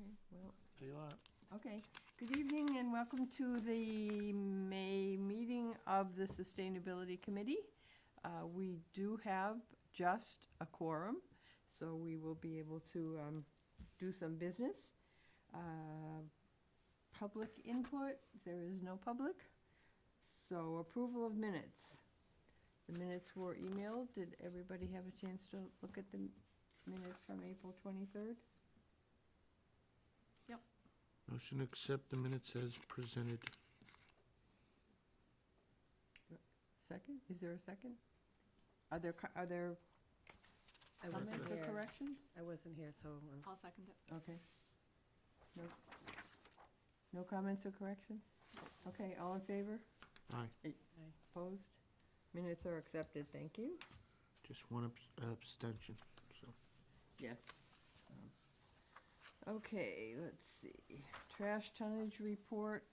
Okay, well, There you are. okay. Good evening and welcome to the May meeting of the Sustainability Committee. We do have just a quorum, so we will be able to do some business. Public input, there is no public. So approval of minutes. The minutes were emailed. Did everybody have a chance to look at the minutes from April 23rd? Motion to accept the minutes as presented. Second? Is there a second? Are there I wasn't comments or here. corrections? I wasn't here, so. I'll second it. Okay. No, no comments or corrections? Okay, all in favor? Aye. Opposed? Minutes are accepted, thank you. Just one abstention, so. Yes. Okay, let's see. Trash tonnage report.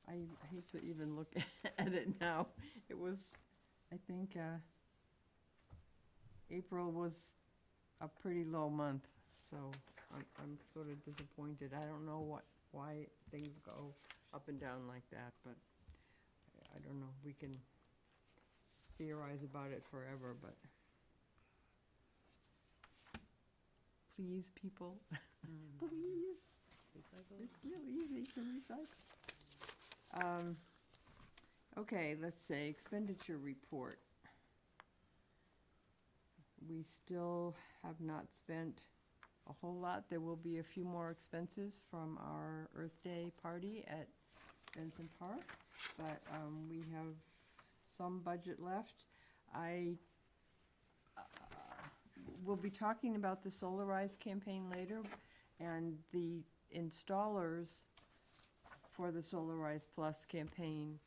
I hate to even look at it now. It was, I think, April was a pretty low month, so I'm sort of disappointed. I don't know why things go up and down like that, but I don't know. We can theorize about it forever, but please, people, please. Recycle? It's real easy to recycle. Okay, let's say expenditure report. We still have not spent a whole lot. There will be a few more expenses from our Earth Day party at Benson Park, but we have some budget left. We'll be talking about the Solarize campaign later, and the installers for the Solarize Plus campaign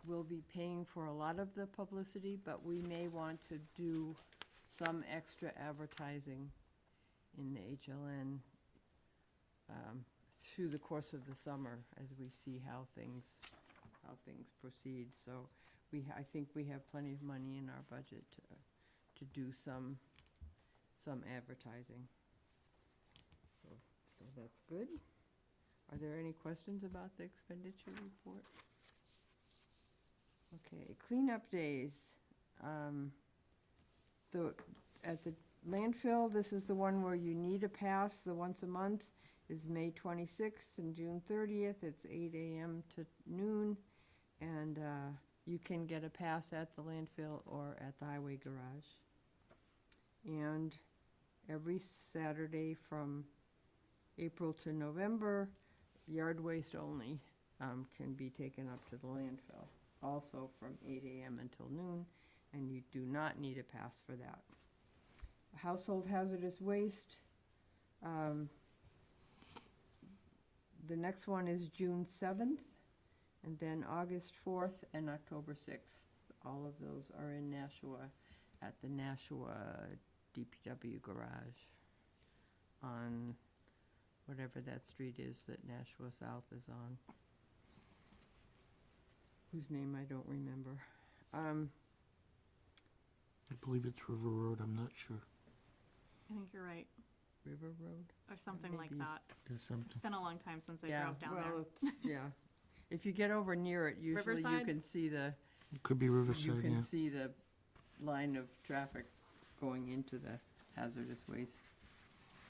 will be paying for a lot of the publicity, but we may want to do some extra advertising in the HLN through the course of the summer as we see how things proceed. So I think we have plenty of money in our budget to do some advertising. So that's good. Are there any questions about the expenditure report? Okay, cleanup days. At the landfill, this is the one where you need a pass. The once a month is May 26th and June 30th. It's 8 a.m. to noon. And you can get a pass at the landfill or at the highway garage. And every Saturday from April to November, yard waste only can be taken up to the landfill. Also from 8 a.m. until noon, and you do not need a pass for that. Household hazardous waste. The next one is June 7th, and then August 4th and October 6th. All of those are in Nashua, at the Nashua DPW garage on whatever that street is that Nashua South is on, whose name I don't remember. I believe it's River Road, I'm not sure. I think you're right, River Road? or something like Maybe. that. There's It's something. been a long time since I Yeah, drove down there. well, it's, yeah. If you get over near it, usually you Riverside? can see It could be Riverside, you can yeah. see the line of traffic going into the hazardous waste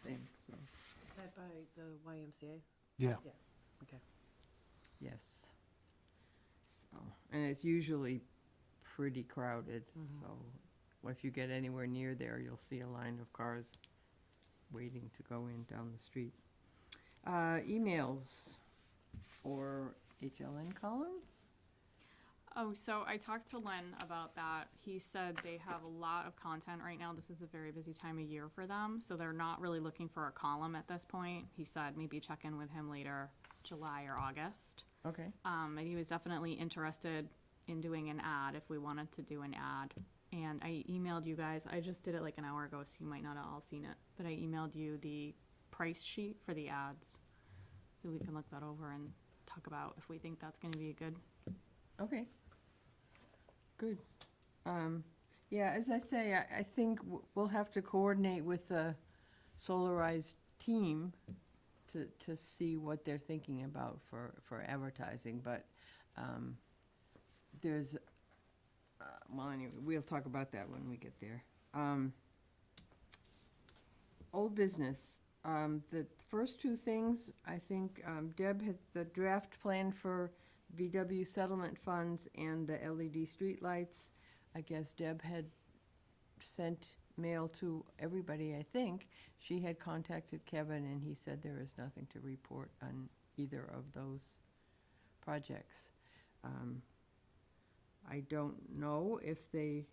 thing, so, Is that by the YMCA? Yeah. Okay. yes. So, and it's usually pretty crowded, so if you get anywhere near there, you'll see a line of cars waiting to go in down the street. Emails or HLN column? Oh, so I talked to Len about that. He said they have a lot of content right now. This is a very busy time of year for them, so they're not really looking for a column at this point. He said maybe check in with him later, July or August. Okay, And he was definitely interested in doing an ad if we wanted to do an ad. And I emailed you guys, I just did it like an hour ago, so you might not have all seen it, but I emailed you the price sheet for the ads. So we can look that over and talk about if we think that's gonna be good. okay. Good. Yeah, as I say, I think we'll have to coordinate with the Solarized team to see what they're thinking about for advertising, but there's, well, anyway, we'll talk about that when we get there. Old business, the first two things, I think Deb had the draft plan for VW settlement funds and the LED streetlights. I guess Deb had sent mail to everybody, I think. She had contacted Kevin, and he said there is nothing to report on either of those projects. I don't know if they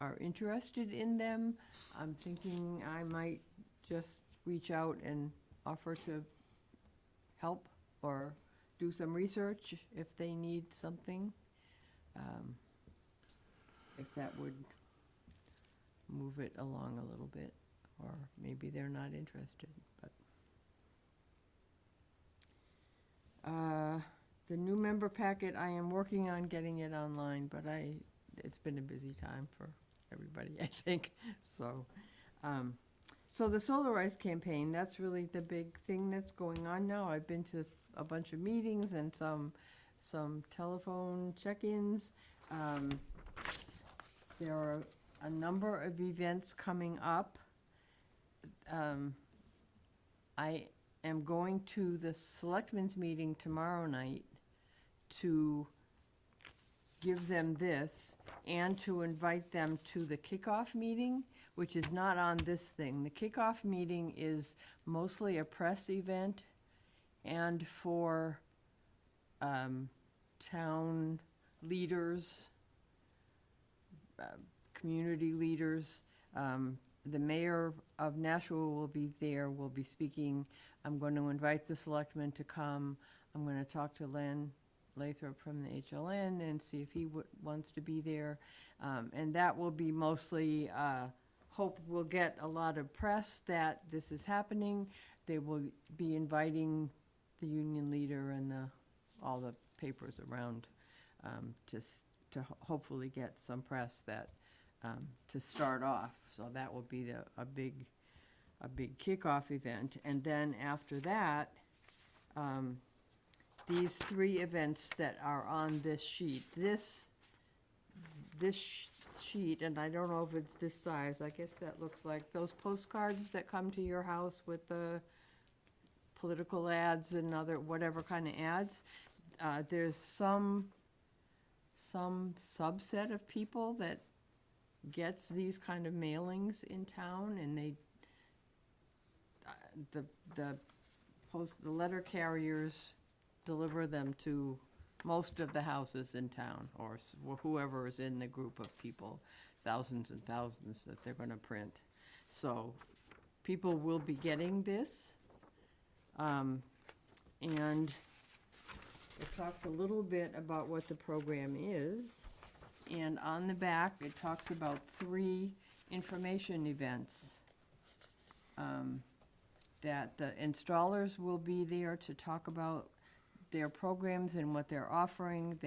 are interested in them. I'm thinking I might just reach out and offer to help or do some research if they need something. If that would move it along a little bit, or maybe they're not interested, but. The new member packet, I am working on getting it online, but it's been a busy time for everybody, I think, so. So the Solarize campaign, that's really the big thing that's going on now. I've been to a bunch of meetings and some telephone check-ins. There are a number of events coming up. I am going to the selectmen's meeting tomorrow night to give them this and to invite them to the kickoff meeting, which is not on this thing. The kickoff meeting is mostly a press event and for town leaders, community leaders. The mayor of Nashua will be there, will be speaking. I'm going to invite the selectmen to come. I'm going to talk to Len Lathrop from the HLN and see if he wants to be there. And that will be mostly, hope we'll get a lot of press that this is happening. They will be inviting the union leader and all the papers around to hopefully get some press that to start off. So that will be a big kickoff event. And then after that, these three events that are on this sheet. This sheet, and I don't know if it's this size, I guess that looks like those postcards that come to your house with the political ads and other whatever kind of ads. There's some subset of people that gets these kind of mailings in town, and they the letter carriers deliver them to most of the houses in town, or whoever is in the group of people, thousands and thousands that they're going to print. So people will be getting this, and it talks a little bit about what the program is. And on the back, it talks about 3 information events that the installers will be there to talk about their programs and what they're offering.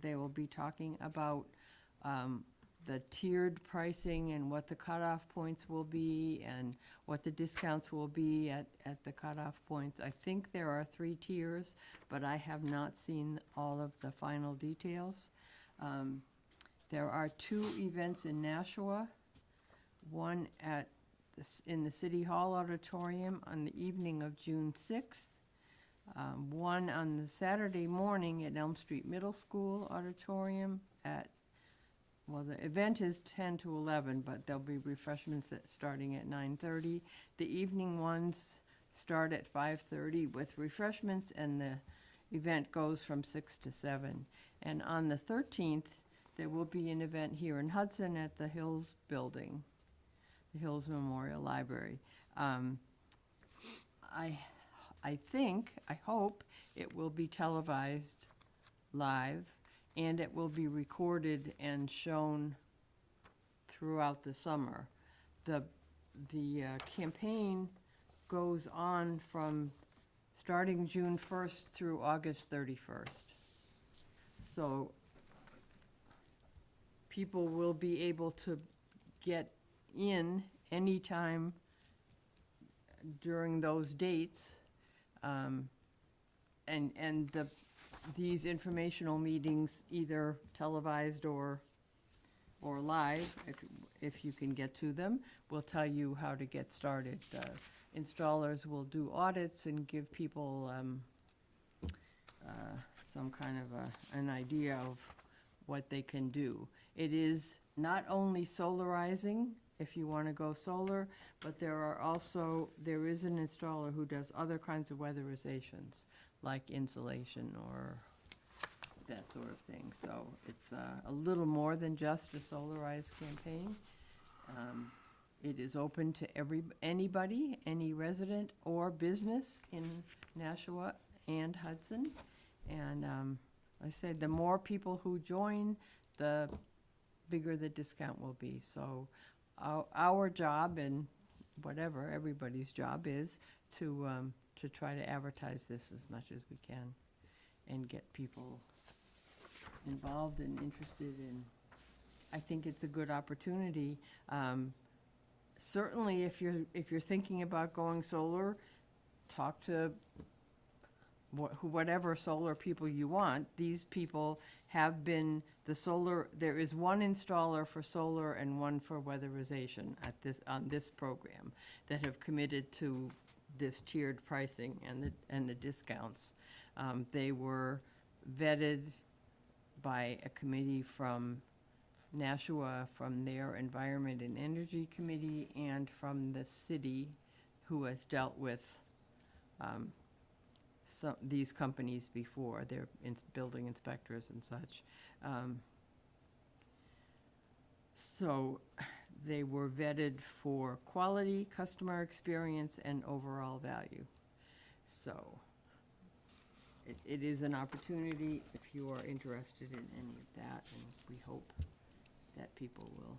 They will be talking about the tiered pricing and what the cutoff points will be and what the discounts will be at the cutoff points. I think there are 3 tiers, but I have not seen all of the final details. There are 2 events in Nashua, one in the City Hall Auditorium on the evening of June 6th, one on the Saturday morning at Elm Street Middle School Auditorium well, the event is 10 to 11, but there'll be refreshments starting at 9:30. The evening ones start at 5:30 with refreshments, and the event goes from 6 to 7. And on the 13th, there will be an event here in Hudson at the Hills Building, the Hills Memorial Library. I hope it will be televised live, and it will be recorded and shown throughout the summer. The campaign goes on from starting June 1st through August 31st. So people will be able to get in anytime during those dates. And these informational meetings, either televised or live, if you can get to them, will tell you how to get started. Installers will do audits and give people some kind of an idea of what they can do. It is not only solarizing, if you want to go solar, but there is an installer who does other kinds of weatherizations, like insulation or that sort of thing. So it's a little more than just a solarized campaign. It is open to anybody, any resident or business in Nashua and Hudson. And I said, the more people who join, the bigger the discount will be. So our job, and whatever everybody's job is, to try to advertise this as much as we can and get people involved and interested in. I think it's a good opportunity. Certainly, if you're thinking about going solar, talk to whatever solar people you want. These people have been there is one installer for solar and one for weatherization on this program that have committed to this tiered pricing and the discounts. They were vetted by a committee from Nashua, from their Environment and Energy Committee, and from the city, who has dealt with these companies before. They're building inspectors and such. So they were vetted for quality, customer experience, and overall value. So it is an opportunity if you are interested in any of that, and we hope that people will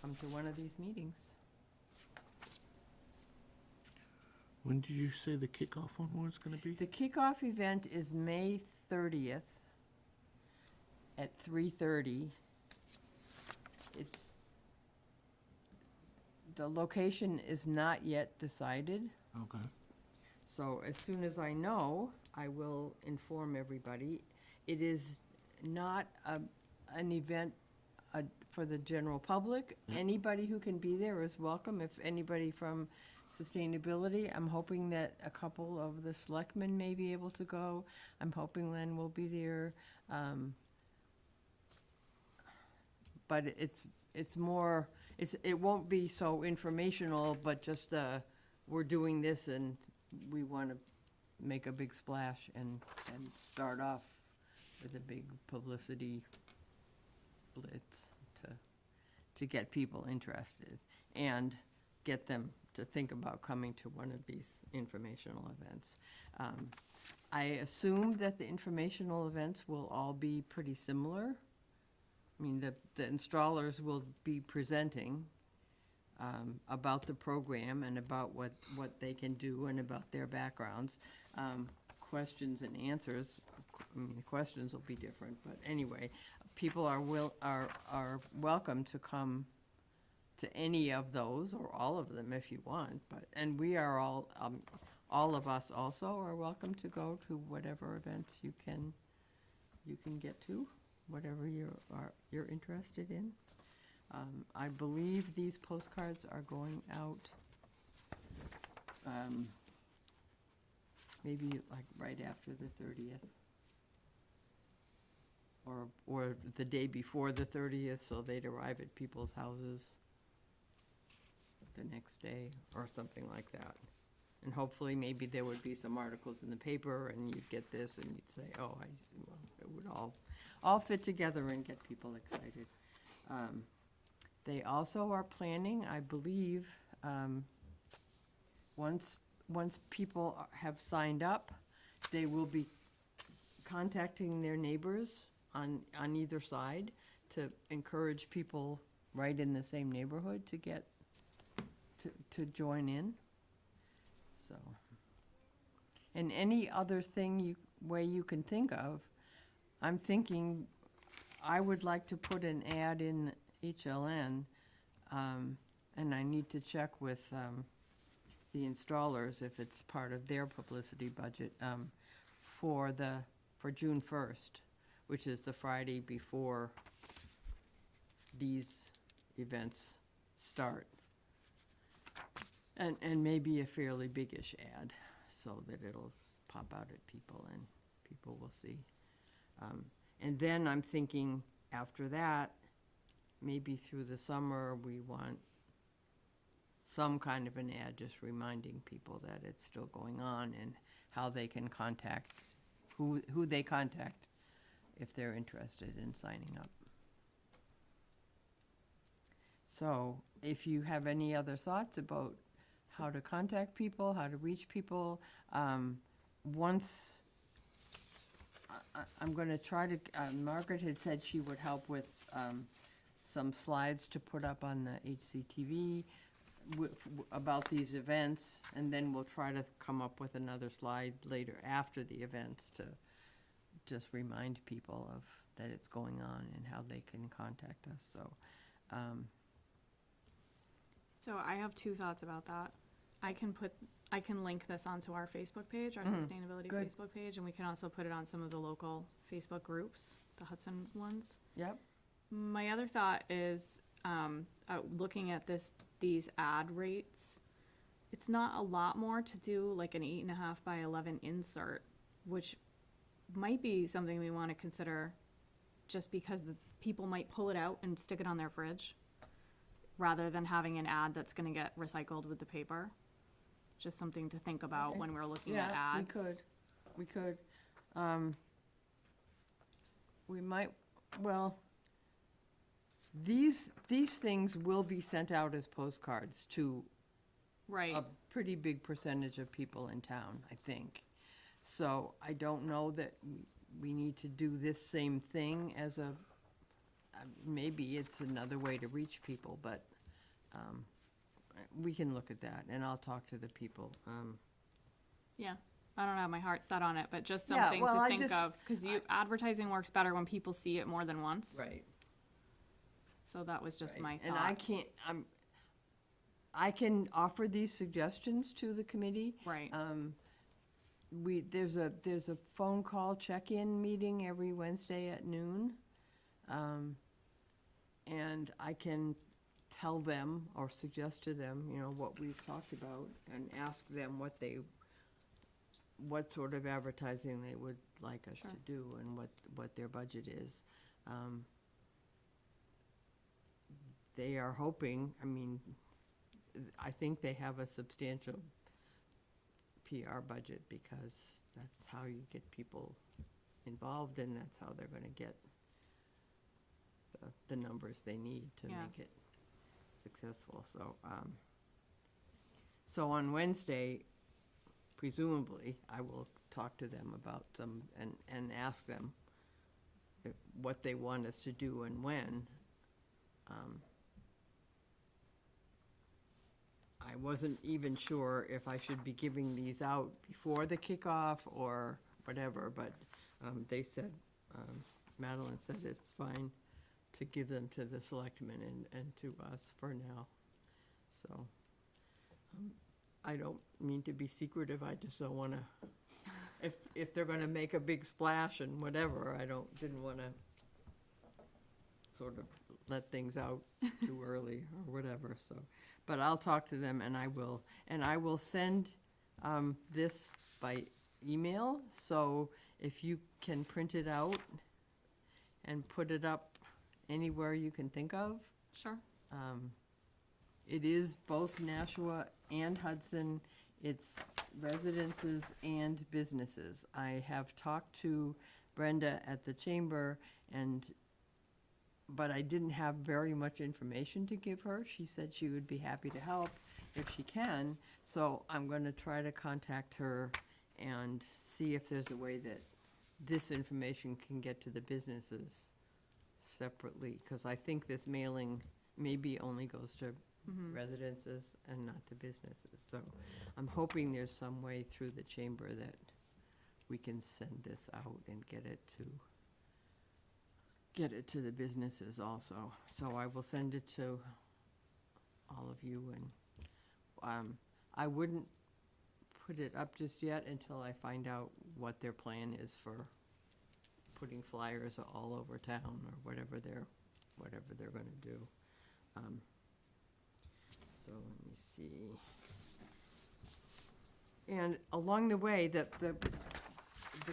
come to one of these meetings. When did you say the kickoff one was gonna be? The kickoff event is May 30th at 3:30. The location is not yet decided. Okay. So as soon as I know, I will inform everybody. It is not an event for the general public. Yeah. Anybody who can be there is welcome. If anybody from sustainability, I'm hoping that a couple of the selectmen may be able to go. I'm hoping Len will be there. But it won't be so informational, but just we're doing this and we want to make a big splash and start off with a big publicity blitz to get people interested and get them to think about coming to one of these informational events. I assume that the informational events will all be pretty similar. I mean, the installers will be presenting about the program and about what they can do and about their backgrounds. Questions and answers, I mean, the questions will be different, but anyway, people are welcome to come to any of those or all of them if you want. And we are all of us also are welcome to go to whatever events you can get to, whatever you're interested in. I believe these postcards are going out maybe like right after the 30th. Or the day before the 30th, so they'd arrive at people's houses the next day, or something like that. And hopefully, maybe there would be some articles in the paper, and you'd get this, and you'd say, oh, I see, well, it would all fit together and get people excited. They also are planning, I believe, once people have signed up, they will be contacting their neighbors on either side to encourage people right in the same neighborhood to get to join in. So, and any other way you can think of, I'm thinking I would like to put an ad in HLN, and I need to check with the installers, if it's part of their publicity budget, for June 1st, which is the Friday before these events start. And maybe a fairly biggish ad, so that it'll pop out at people and people will see. And then I'm thinking, after that, maybe through the summer, we want some kind of an ad just reminding people that it's still going on and how they can contact, who they contact if they're interested in signing up. So if you have any other thoughts about how to contact people, how to reach people, once, I'm going to try to, Margaret had said she would help with some slides to put up on the HCTV about these events, and then we'll try to come up with another slide later after the events to just remind people of that it's going on and how they can contact us. So, So I have two thoughts about that. I can link this onto our Facebook page, our sustainability Good. Facebook page, and we can also put it on some of the local Facebook groups, the Hudson ones. yep, My other thought is, looking at these ad rates, it's not a lot more to do like an 8.5 by 11 insert, which might be something we want to consider, just because the people might pull it out and stick it on their fridge, rather than having an ad that's going to get recycled with the paper. Just something to think about Okay. when we're looking at yeah, ads. we could. We might, well, these things will be sent out as postcards to Right. a pretty big percentage of people in town, I think. So I don't know that we need to do this same thing as a, maybe it's another way to reach people, but we can look at that, and I'll talk to the people. Yeah. I don't have my heart set on it, but just Yeah, something well, to I think just- of, because advertising works better when people see it more than once. Right. So that was just my thought. And I can't, I can offer these suggestions to the committee. Right. There's a phone call check-in meeting every Wednesday at noon. And I can tell them or suggest to them, what we've talked about, and ask them what sort of advertising they would like us Sure. to do and what their budget is. They are hoping, I think they have a substantial PR budget, because that's how you get people involved, and that's how they're gonna get the numbers they need to Yeah. make it successful. So on Wednesday, presumably, I will talk to them about some, and ask them what they want us to do and when. I wasn't even sure if I should be giving these out before the kickoff or whatever, but they said, Madeline said it's fine to give them to the selectmen and to us for now. So, I don't mean to be secretive, I just don't wanna, if they're gonna make a big splash and whatever, didn't wanna sort of let things out too early or whatever, so. But I'll talk to them, and I will send this by email, so if you can print it out and put it up anywhere you can think of. Sure. It is both Nashua and Hudson. It's residences and businesses. I have talked to Brenda at the chamber, but I didn't have very much information to give her. She said she would be happy to help if she can, so I'm going to try to contact her and see if there's a way that this information can get to the businesses separately, because I think this mailing maybe only goes to residences and not to businesses. So I'm hoping there's some way through the chamber that we can send this out and get it to the businesses also. So I will send it to all of you, and I wouldn't put it up just yet until I find out what their plan is for putting flyers all over town or whatever they're gonna do. So let me see. And along the way, the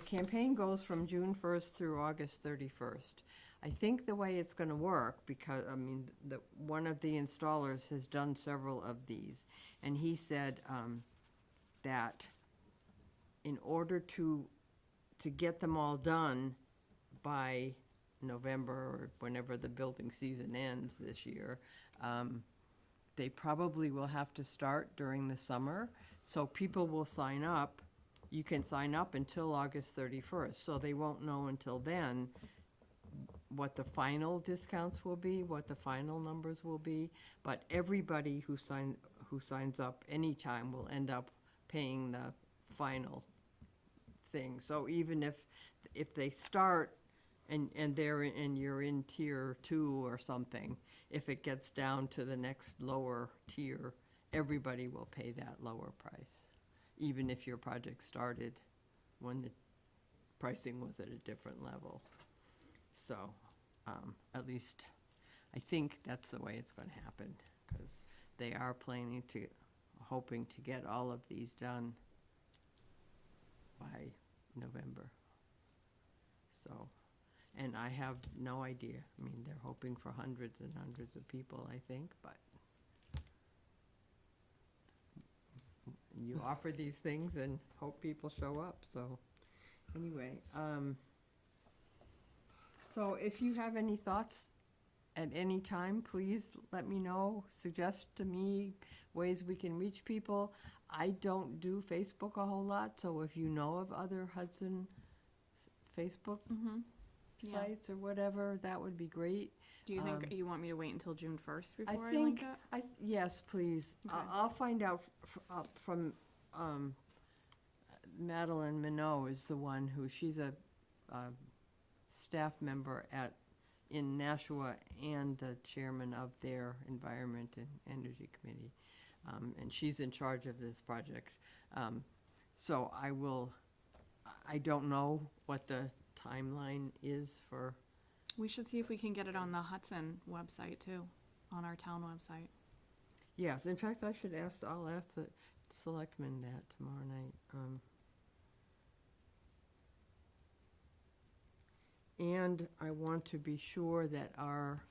campaign goes from June 1st through August 31st. I think the way it's gonna work, because, I mean, one of the installers has done several of these, and he said that in order to get them all done by November or whenever the building season ends this year, they probably will have to start during the summer. So people will sign up. You can sign up until August 31st, so they won't know until then what the final discounts will be, what the final numbers will be. But everybody who signs up anytime will end up paying the final thing. So even if they start and you're in tier 2 or something, if it gets down to the next lower tier, everybody will pay that lower price, even if your project started when the pricing was at a different level. So, at least, I think that's the way it's gonna happen, because they are hoping to get all of these done by November. So, and I have no idea. I mean, they're hoping for hundreds and hundreds of people, I think, but you offer these things and hope people show up, so, anyway. So if you have any thoughts at any time, please let me know. Suggest to me ways we can reach people. I don't do Facebook a whole lot, so if you know of other Hudson Facebook Yeah. sites or whatever, that would be great. Do you think you want me to wait until June 1st I before I link think, it? yes, please. Okay. I'll find out from Madeline Minot is the one who, she's a staff member in Nashua and the chairman of their Environment and Energy Committee. And she's in charge of this project. So I don't know what the timeline is for. We should see if we can get it on the Hudson website too, on our town website. Yes, in fact, I'll ask the selectmen that tomorrow night. And I want to be sure that our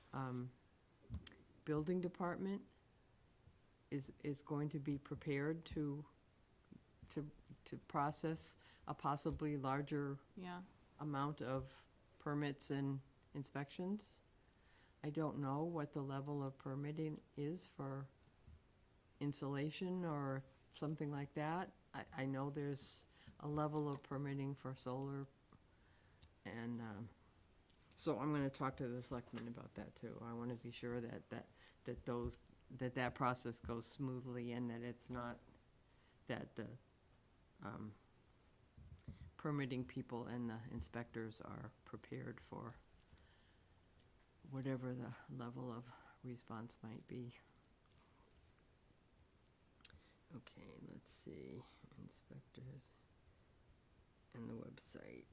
building department is going to be prepared to process a possibly larger Yeah. amount of permits and inspections. I don't know what the level of permitting is for insulation or something like that. I know there's a level of permitting for solar, and so I'm gonna talk to the selectmen about that too. I wanna be sure that process goes smoothly, and that it's not, that the permitting people and the inspectors are prepared for whatever the level of response might be. Okay, let's see, inspectors and the website.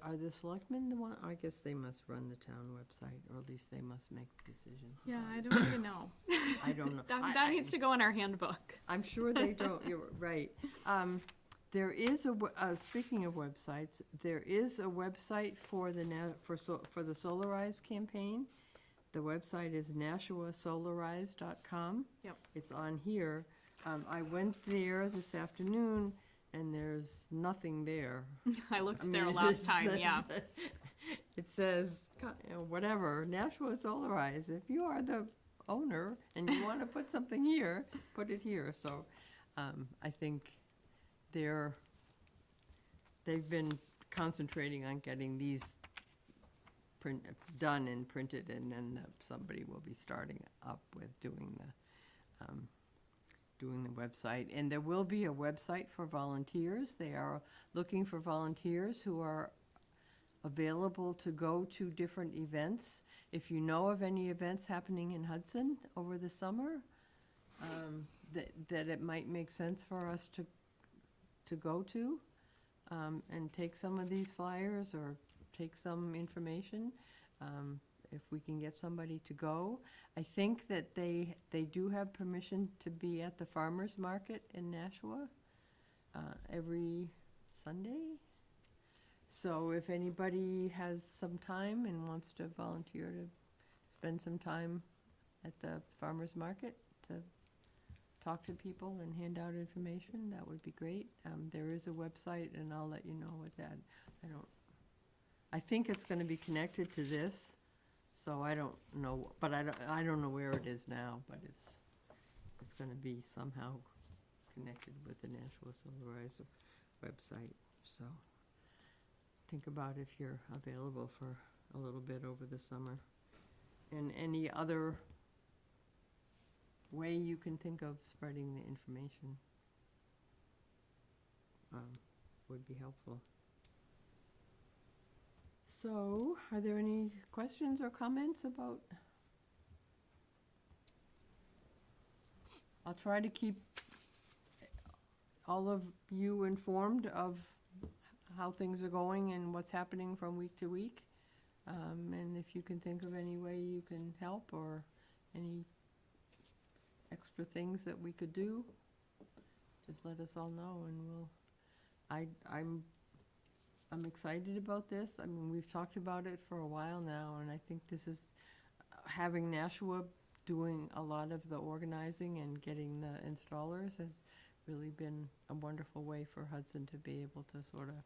Are the selectmen the one, I guess they must run the town website, or at least they must make decisions. Yeah, about I it. don't even know. I don't know. That needs to go in our handbook. I'm sure they don't, you're right. There is speaking of websites, there is a website for the Solarize campaign. The website is NashuaSolarize.com. Yep. It's on here. I went there this afternoon, and there's nothing there. I looked I mean, there it last says- time, yeah. It says, whatever, Nashua Solarize, if you are the owner and you want to put something here, put it here. So I think they've been concentrating on getting these done and printed, and then somebody will be starting up with doing the website. And there will be a website for volunteers. They are looking for volunteers who are available to go to different events. If you know of any events happening in Hudson over the summer, that it might make sense for us to go to, and take some of these flyers or take some information, if we can get somebody to go. I think that they do have permission to be at the farmer's market in Nashua, every Sunday. So if anybody has some time and wants to volunteer to spend some time at the farmer's market to talk to people and hand out information, that would be great. There is a website, and I'll let you know what that, I think it's gonna be connected to this, so I don't know, but I don't know where it is now, but it's gonna be somehow connected with the Nashua Solar Rise website, so think about if you're available for a little bit over the summer. And any other way you can think of spreading the information would be helpful. So, are there any questions or comments about? I'll try to keep all of you informed of how things are going and what's happening from week to week. And if you can think of any way you can help or any extra things that we could do, just let us all know, and I'm excited about this. I mean, we've talked about it for a while now, and I think this is, having Nashua doing a lot of the organizing and getting the installers has really been a wonderful way for Hudson to be able to sort of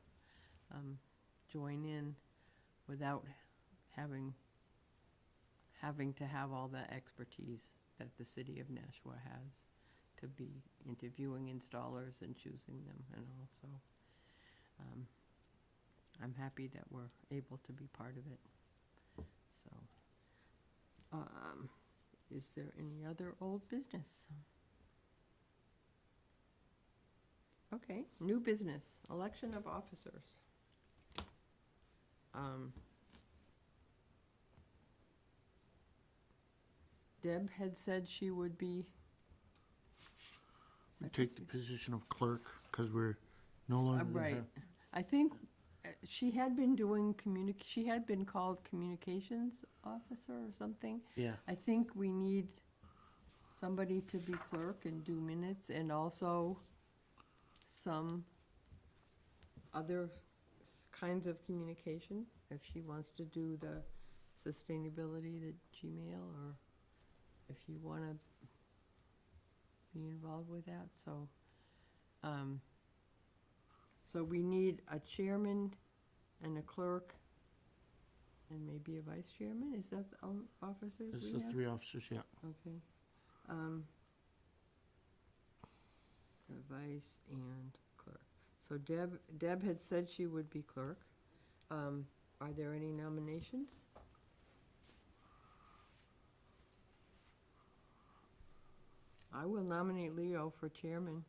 join in without having to have all the expertise that the city of Nashua has to be interviewing installers and choosing them and all. So I'm happy that we're able to be part of it. So, is there any other old business? Okay, new business, election of officers. Deb had said she would be. We take the position of clerk, because we're no longer gonna Right. have- I think she had been doing she had been called communications officer or something. Yeah, I think we need somebody to be clerk and do minutes, and also some other kinds of communication, if she wants to do the sustainability, the Gmail, or if you want to be involved with that, so. So we need a chairman and a clerk and maybe a vice chairman, is that the officers it's we the have? 3 officers, yeah. Okay. The vice and clerk. So Deb had said she would be clerk. Are there any nominations? I will nominate Leo for chairman.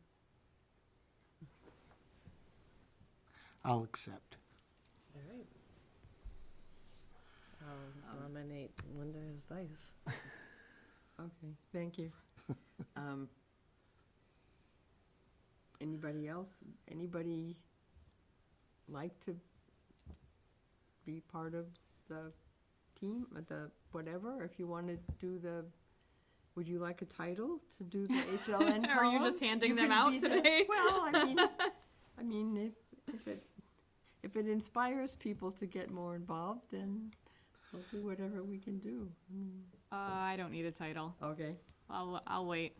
I'll accept. All right. I'll nominate Linda as vice. Okay, thank you. Anybody else? Anybody like to be part of the team, or the whatever? If you want to do would you like a title to do the HLN column? Are you just handing them can out be the- today? Well, I mean, if it inspires people to get more involved, then we'll do whatever we can do. I don't need a title. Okay, I'll wait.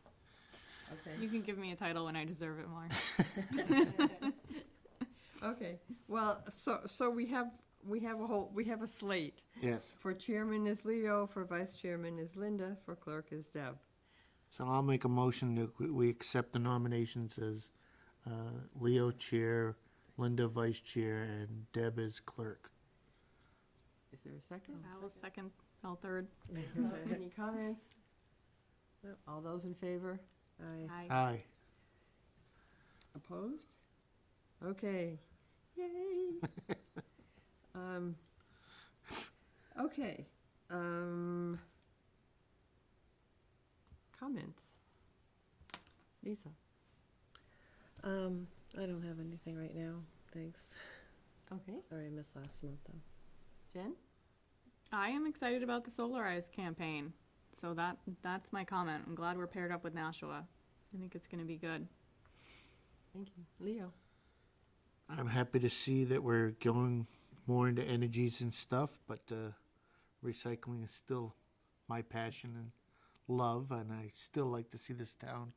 okay. You can give me a title when I deserve it more. Okay, well, so we have a slate. Yes, For chairman is Leo, for vice chairman is Linda, for clerk is Deb. so I'll make a motion that we accept the nominations as Leo chair, Linda vice chair, and Deb as clerk. Is there a second? I will second, I'll third. Any comments? No. All those in favor? Aye. Aye. Opposed? Okay, yay. Okay, comments? Lisa? I don't have anything right now, thanks. Okay. Sorry I missed last month, though. Jen? I am excited about the Solarize campaign. So that's my comment. I'm glad we're paired up with Nashua. I think it's going to be good. Thank you. Leo? I'm happy to see that we're going more into energies and stuff, but recycling is still my passion and love, and I still like to see this town,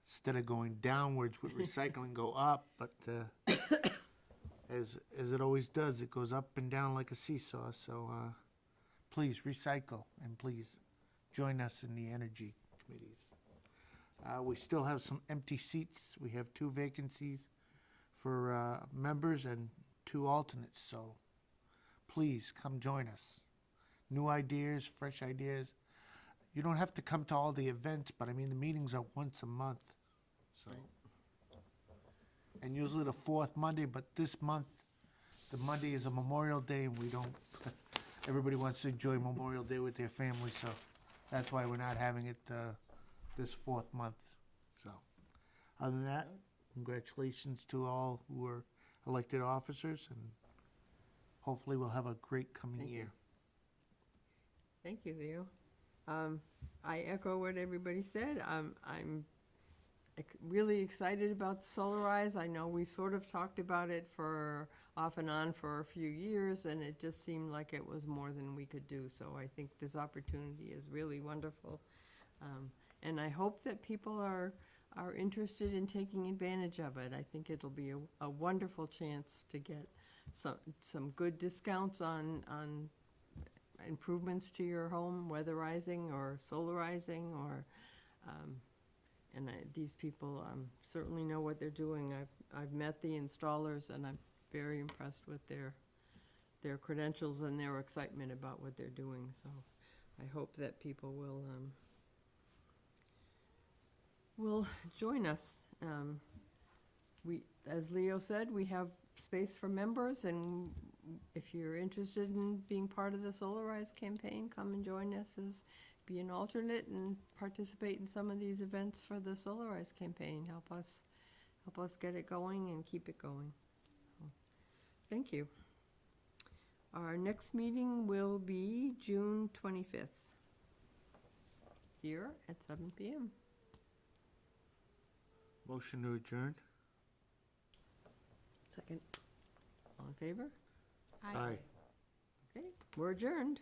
instead of going downwards with recycling, go up, but as it always does, it goes up and down like a seesaw, so please recycle, and please join us in the energy committees. We still have some empty seats. We have 2 vacancies for members and 2 alternates, so please come join us. New ideas, fresh ideas. You don't have to come to all the events, but I mean, the meetings are once a month, so. And usually the 4th Monday, but this month, the Monday is a Memorial Day, and we don't, everybody wants to enjoy Memorial Day with their family, so that's why we're not having it this 4th month, so. Other than that, congratulations to all who were elected officers, and hopefully we'll have a great coming Thank you. year. Thank you, Leo. I echo what everybody said. I'm really excited about Solarize. I know we've sort of talked about it for off and on for a few years, and it just seemed like it was more than we could do. So I think this opportunity is really wonderful. And I hope that people are interested in taking advantage of it. I think it'll be a wonderful chance to get some good discounts on improvements to your home, weatherizing or solarizing, or, these people certainly know what they're doing. I've met the installers, and I'm very impressed with their credentials and their excitement about what they're doing. So I hope that people will join us. As Leo said, we have space for members, and if you're interested in being part of the Solarize campaign, come and join us be an alternate and participate in some of these events for the Solarize campaign. Help us get it going and keep it going. So, thank you. Our next meeting will be June 25th, here at 7 p.m. Motion to adjourn? Second. All in favor? Aye. Okay, we're adjourned.